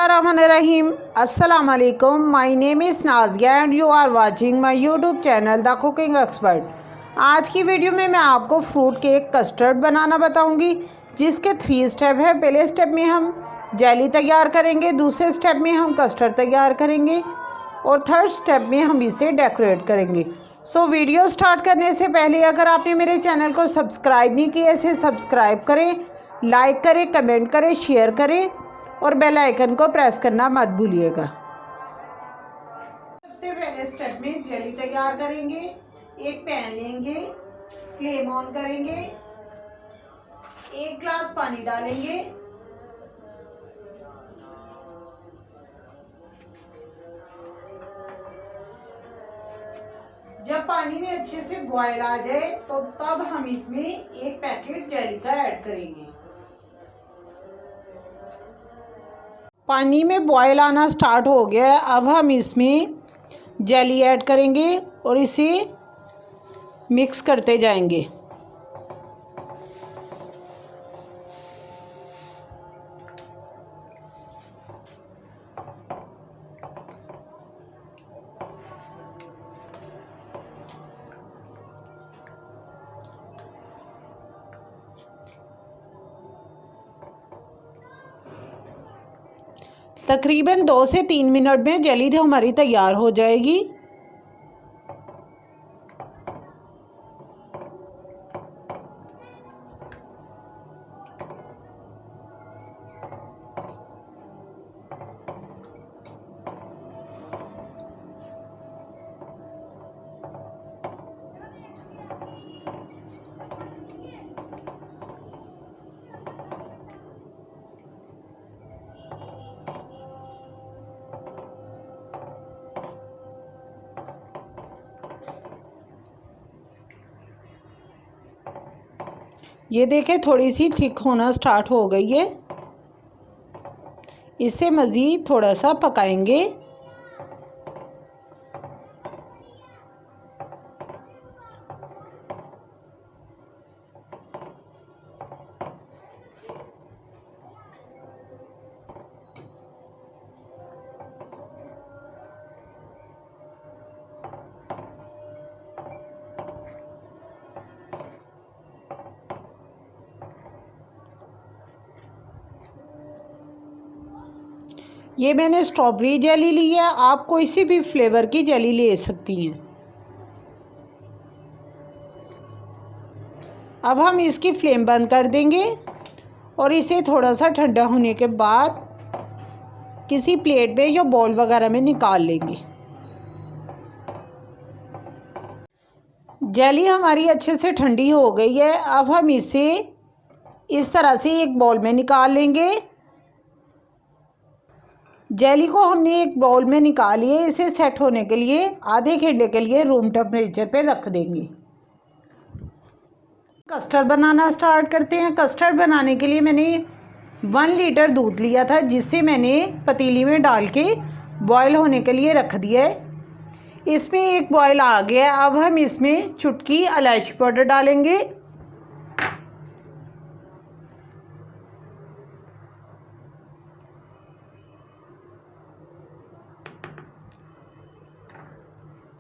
बिस्मिल्लाहिर्रहमानिर्रहीम। अस्सलाम वालेकुम। My name is Nazia and you are watching my YouTube channel the cooking expert. आज की वीडियो में मैं आपको फ्रूट केक कस्टर्ड बनाना बताऊंगी, जिसके 3 स्टेप है। पहले स्टेप में हम जेली तैयार करेंगे, दूसरे स्टेप में हम कस्टर्ड तैयार करेंगे और थर्ड स्टेप में हम इसे डेकोरेट करेंगे। सो वीडियो स्टार्ट करने से पहले अगर आपने मेरे चैनल को सब्सक्राइब नहीं किया, इसे सब्सक्राइब करें, लाइक करें, कमेंट करें, शेयर करें और बेल आइकन को प्रेस करना मत भूलिएगा। सबसे पहले स्टेप में जेली तैयार करेंगे। एक पैन लेंगे, फ्लेम ऑन करेंगे, 1 ग्लास पानी डालेंगे। जब पानी में अच्छे से बॉयल आ जाए तो तब हम इसमें 1 पैकेट जेली का ऐड करेंगे। पानी में बॉयल आना स्टार्ट हो गया है। अब हम इसमें जेली ऐड करेंगे और इसे मिक्स करते जाएंगे। तकरीबन 2 से 3 मिनट में जेली हमारी तैयार हो जाएगी। ये देखें, थोड़ी सी थिक होना स्टार्ट हो गई है। इसे मज़ीद थोड़ा सा पकाएंगे। ये मैंने स्ट्रॉबेरी जेली ली है, आप कोई सी भी फ्लेवर की जेली ले सकती हैं। अब हम इसकी फ्लेम बंद कर देंगे और इसे थोड़ा सा ठंडा होने के बाद किसी प्लेट में या बाउल वगैरह में निकाल लेंगे। जेली हमारी अच्छे से ठंडी हो गई है। अब हम इसे इस तरह से एक बाउल में निकाल लेंगे। जेली को हमने एक बाउल में निकालिए। इसे सेट होने के लिए आधे घंटे के लिए रूम टेम्परेचर पे रख देंगे। कस्टर्ड बनाना स्टार्ट करते हैं। कस्टर्ड बनाने के लिए मैंने 1 लीटर दूध लिया था, जिसे मैंने पतीली में डाल के बॉयल होने के लिए रख दिया है। इसमें एक बॉयल आ गया। अब हम इसमें चुटकी इलायची पाउडर डालेंगे।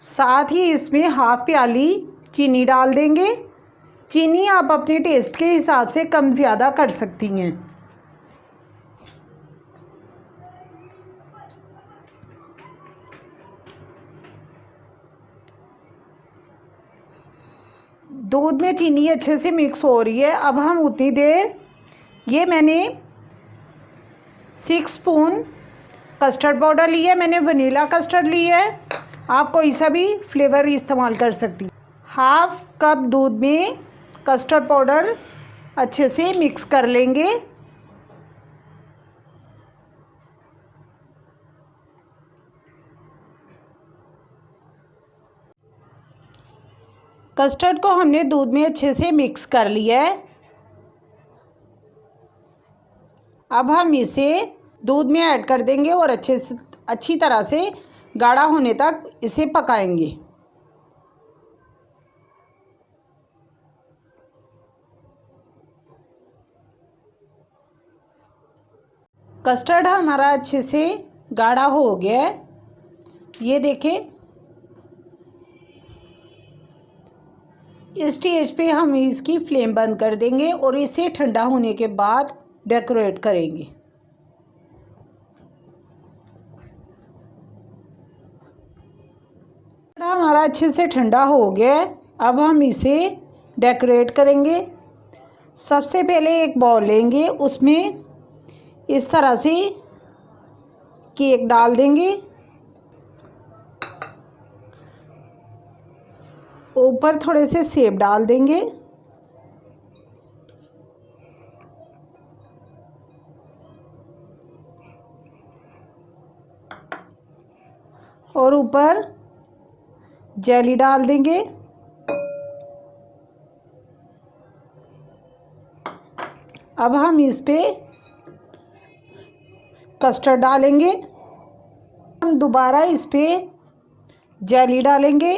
साथ ही इसमें हाफ प्याली चीनी डाल देंगे। चीनी आप अपने टेस्ट के हिसाब से कम ज़्यादा कर सकती हैं। दूध में चीनी अच्छे से मिक्स हो रही है। अब हम उतनी देर, ये मैंने 6 स्पून कस्टर्ड पाउडर लिया है। मैंने वनीला कस्टर्ड लिया है, आप कोई सा भी फ्लेवर इस्तेमाल कर सकती। हाफ कप दूध में कस्टर्ड पाउडर अच्छे से मिक्स कर लेंगे। कस्टर्ड को हमने दूध में अच्छे से मिक्स कर लिया है। अब हम इसे दूध में ऐड कर देंगे और अच्छी तरह से गाढ़ा होने तक इसे पकाएंगे। कस्टर्ड हमारा अच्छे से गाढ़ा हो गया है। ये देखें, इस स्टेज पे हम इसकी फ्लेम बंद कर देंगे और इसे ठंडा होने के बाद डेकोरेट करेंगे। हमारा अच्छे से ठंडा हो गया है। अब हम इसे डेकोरेट करेंगे। सबसे पहले एक बाउल लेंगे, उसमें इस तरह से केक डाल देंगे। ऊपर थोड़े से सेब डाल देंगे और ऊपर जेली डाल देंगे। अब हम इस पे कस्टर्ड डालेंगे। हम दोबारा इस पे जेली डालेंगे।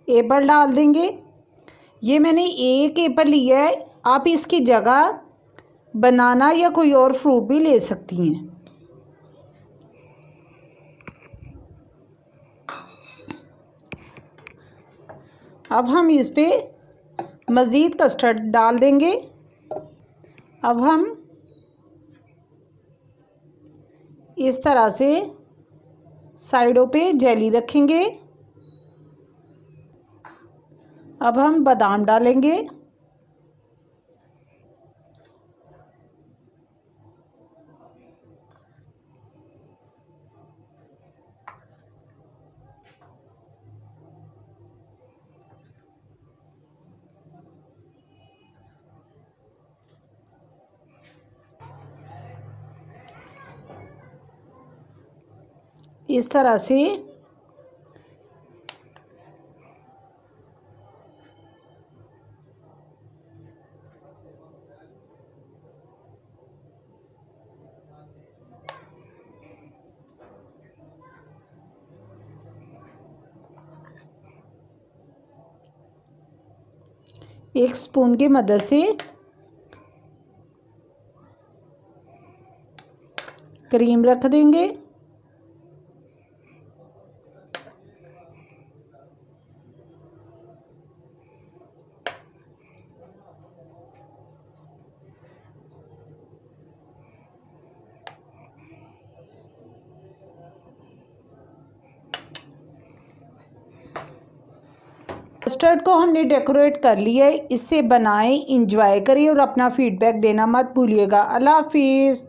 एप्पल डाल देंगे। ये मैंने एक एप्पल लिया है, आप इसकी जगह बनाना या कोई और फ्रूट भी ले सकती हैं। अब हम इस पे मज़ीद कस्टर्ड डाल देंगे। अब हम इस तरह से साइडों पे जेली रखेंगे। अब हम बादाम डालेंगे। इस तरह से एक स्पून की मदद से क्रीम रख देंगे। कस्टर्ड को हमने डेकोरेट कर लिया है। इससे बनाएं, इंजॉय करिए और अपना फीडबैक देना मत भूलिएगा। अल्लाह हाफिज़।